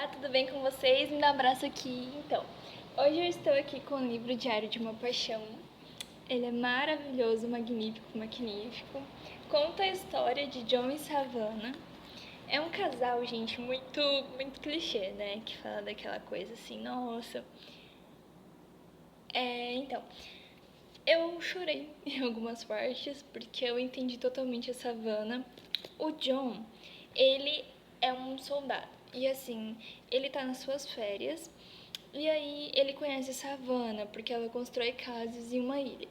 Olá, tudo bem com vocês? Me dá um abraço aqui. Então, hoje eu estou aqui com o livro Diário de uma Paixão. Ele é maravilhoso, magnífico. Conta a história de John e Savannah. É um casal, gente, muito clichê, né? Que fala daquela coisa assim, nossa. Então, eu chorei em algumas partes porque eu entendi totalmente a Savannah. O John, ele é um soldado e assim, ele tá nas suas férias e aí ele conhece a Savannah porque ela constrói casas em uma ilha.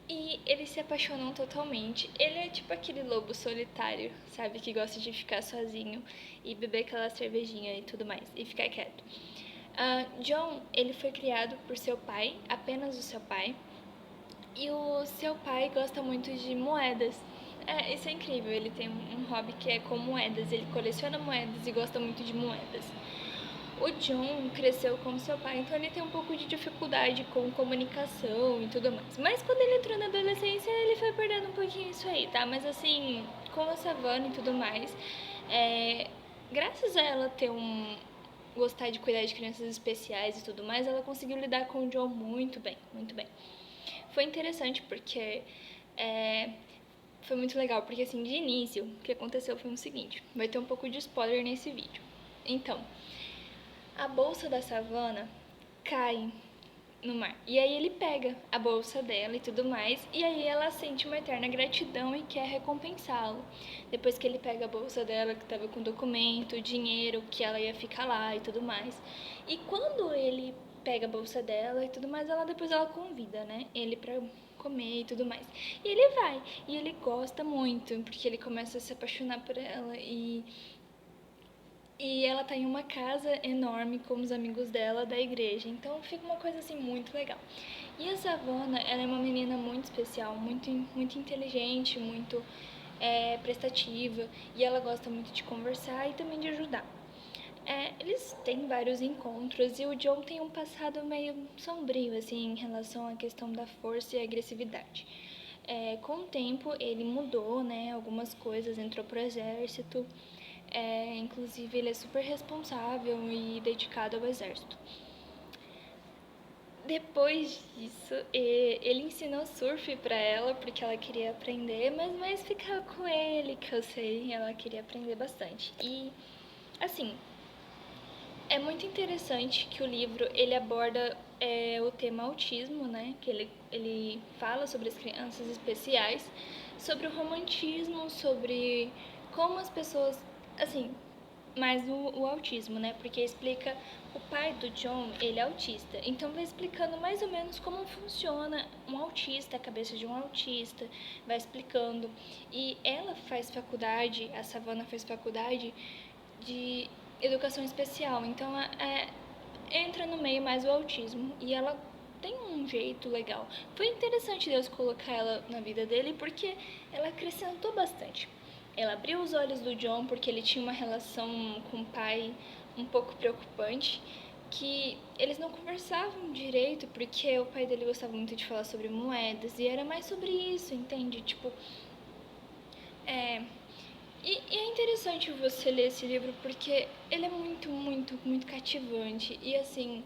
E eles se apaixonam totalmente. Ele é tipo aquele lobo solitário, sabe? Que gosta de ficar sozinho e beber aquela cervejinha e tudo mais, e ficar quieto. John, ele foi criado por seu pai, apenas o seu pai. E o seu pai gosta muito de moedas. Isso é incrível, ele tem um hobby que é com moedas. Ele coleciona moedas e gosta muito de moedas. O John cresceu com seu pai, então ele tem um pouco de dificuldade com comunicação e tudo mais. Mas quando ele entrou na adolescência, ele foi perdendo um pouquinho isso aí, tá? Mas assim, com a Savannah e tudo mais, graças a ela ter gostar de cuidar de crianças especiais e tudo mais, ela conseguiu lidar com o John muito bem, muito bem. Foi interessante porque foi muito legal, porque assim, de início, o que aconteceu foi o seguinte, vai ter um pouco de spoiler nesse vídeo. Então, a bolsa da Savannah cai no mar. E aí ele pega a bolsa dela e tudo mais, e aí ela sente uma eterna gratidão e quer recompensá-lo. Depois que ele pega a bolsa dela, que estava com documento, dinheiro, que ela ia ficar lá e tudo mais. E quando ele pega a bolsa dela e tudo mais, depois ela convida, né, ele pra comer e tudo mais. E ele vai, e ele gosta muito, porque ele começa a se apaixonar por ela e ela tá em uma casa enorme com os amigos dela da igreja. Então fica uma coisa assim muito legal. E a Savannah, ela é uma menina muito especial, muito inteligente, muito prestativa. E ela gosta muito de conversar e também de ajudar. Eles têm vários encontros e o John tem um passado meio sombrio, assim, em relação à questão da força e agressividade. Com o tempo ele mudou, né, algumas coisas, entrou pro exército, inclusive ele é super responsável e dedicado ao exército. Depois disso, ele ensinou surf pra ela porque ela queria aprender, mas mais ficava com ele, que eu sei, ela queria aprender bastante. E, assim, é muito interessante que o livro ele aborda o tema autismo, né? Que ele fala sobre as crianças especiais, sobre o romantismo, sobre como as pessoas, assim, mais o autismo, né? Porque explica o pai do John, ele é autista. Então vai explicando mais ou menos como funciona um autista, a cabeça de um autista, vai explicando. E ela faz faculdade, a Savannah faz faculdade de educação especial. Então entra no meio mais o autismo e ela tem um jeito legal. Foi interessante Deus colocar ela na vida dele porque ela acrescentou bastante. Ela abriu os olhos do John porque ele tinha uma relação com o pai um pouco preocupante, que eles não conversavam direito porque o pai dele gostava muito de falar sobre moedas e era mais sobre isso, entende? Tipo, e é interessante você ler esse livro porque ele é muito cativante. E assim,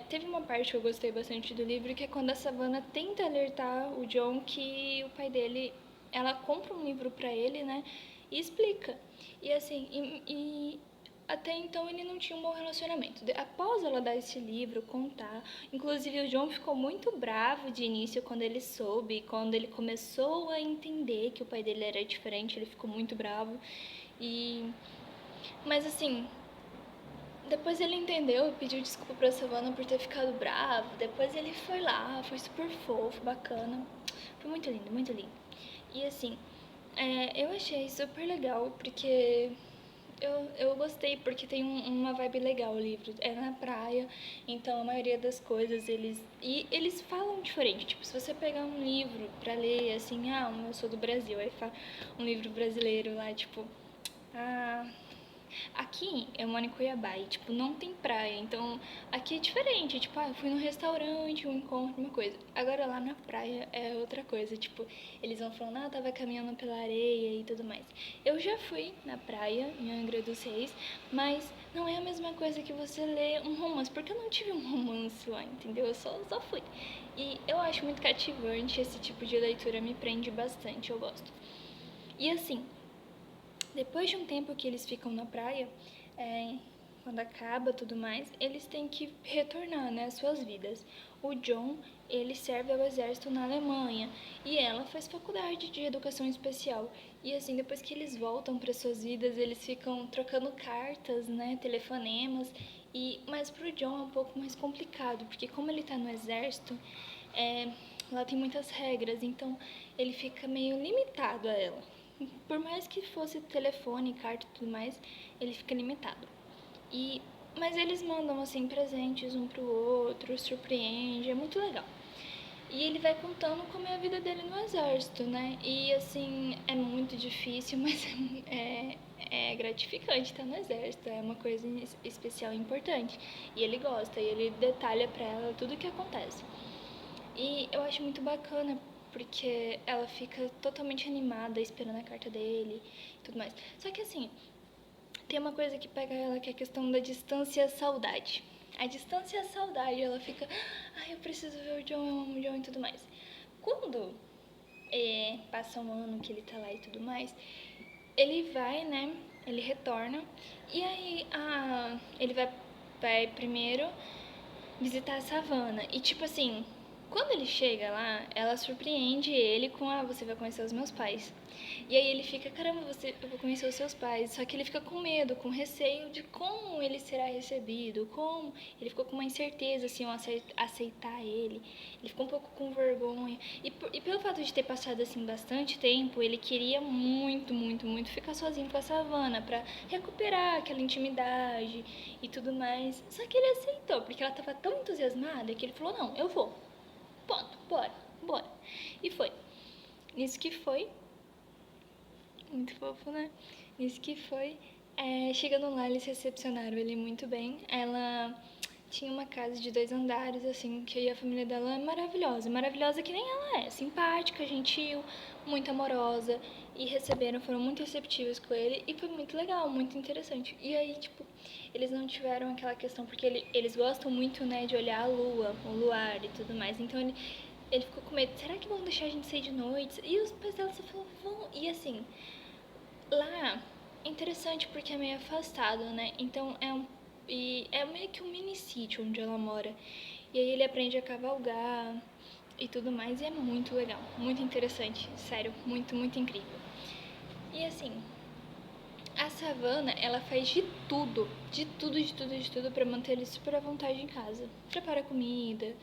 teve uma parte que eu gostei bastante do livro que é quando a Savannah tenta alertar o John que o pai dele, ela compra um livro pra ele, né? E explica. E assim, até então ele não tinha um bom relacionamento. Após ela dar esse livro, contar, inclusive o John ficou muito bravo de início quando ele soube, quando ele começou a entender que o pai dele era diferente, ele ficou muito bravo. Mas assim, depois ele entendeu e pediu desculpa pra Savannah por ter ficado bravo. Depois ele foi lá, foi super fofo, bacana. Foi muito lindo, muito lindo. E assim, eu achei super legal porque eu gostei porque tem uma vibe legal o livro. É na praia, então a maioria das coisas eles falam diferente. Tipo, se você pegar um livro pra ler, assim, eu sou do Brasil, aí fala um livro brasileiro lá, tipo, ah, Aqui eu moro em Cuiabá e, tipo, não tem praia, então aqui é diferente, tipo, eu fui num restaurante, um encontro, uma coisa. Agora lá na praia é outra coisa, tipo, eles vão falando, tava caminhando pela areia e tudo mais. Eu já fui na praia, em Angra dos Reis, mas não é a mesma coisa que você ler um romance, porque eu não tive um romance lá, entendeu? Eu só fui. E eu acho muito cativante, esse tipo de leitura me prende bastante, eu gosto. E assim, depois de um tempo que eles ficam na praia, quando acaba tudo mais, eles têm que retornar, né, às suas vidas. O John, ele serve ao exército na Alemanha e ela faz faculdade de educação especial. E assim, depois que eles voltam para suas vidas, eles ficam trocando cartas, né, telefonemas. Mas pro John é um pouco mais complicado, porque como ele tá no exército, lá tem muitas regras, então ele fica meio limitado a ela. Por mais que fosse telefone, carta e tudo mais, ele fica limitado. Mas eles mandam assim presentes um pro outro, surpreende, é muito legal. E ele vai contando como é a vida dele no exército, né? E assim, é muito difícil, mas é gratificante estar no exército, é uma coisa especial e importante. E ele gosta, e ele detalha pra ela tudo o que acontece. E eu acho muito bacana, porque ela fica totalmente animada esperando a carta dele e tudo mais. Só que assim, tem uma coisa que pega ela, que é a questão da distância-saudade. A distância-saudade, ela fica, eu preciso ver o John, eu amo o John e tudo mais. Quando passa um ano que ele tá lá e tudo mais, ele vai, né, ele retorna, e aí ele vai primeiro visitar a savana. E tipo assim, quando ele chega lá, ela surpreende ele com, você vai conhecer os meus pais. E aí ele fica, caramba, eu vou conhecer os seus pais. Só que ele fica com medo, com receio de como ele será recebido, como... Ele ficou com uma incerteza, assim, aceitar ele. Ele ficou um pouco com vergonha. E pelo fato de ter passado, assim, bastante tempo, ele queria muito, muito, muito ficar sozinho com a savana pra recuperar aquela intimidade e tudo mais. Só que ele aceitou, porque ela tava tão entusiasmada que ele falou, não, eu vou. Ponto, bora. E foi. Nisso que foi, muito fofo, né? Nisso que foi, chegando lá, eles recepcionaram ele muito bem. Ela tinha uma casa de 2 andares, assim, que a família dela é maravilhosa. Maravilhosa que nem ela é. Simpática, gentil, muito amorosa. E foram muito receptivos com ele. E foi muito legal, muito interessante. E aí, tipo, eles não tiveram aquela questão, porque eles gostam muito, né, de olhar a lua, o luar e tudo mais. Então ele ficou com medo, será que vão deixar a gente sair de noite? E os pais dela só falaram, vão. E assim, lá é interessante porque é meio afastado, né? Então é meio que um mini sítio onde ela mora. E aí ele aprende a cavalgar e tudo mais, e é muito legal, muito interessante, sério, muito, muito incrível. E assim, a Savana, ela faz de tudo pra manter ele super à vontade em casa. Prepara comida,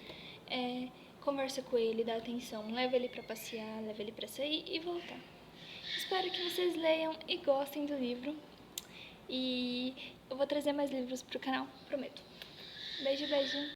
conversa com ele, dá atenção, leva ele pra passear, leva ele pra sair e voltar. Espero que vocês leiam e gostem do livro. E eu vou trazer mais livros pro canal, prometo. Beijo, beijo.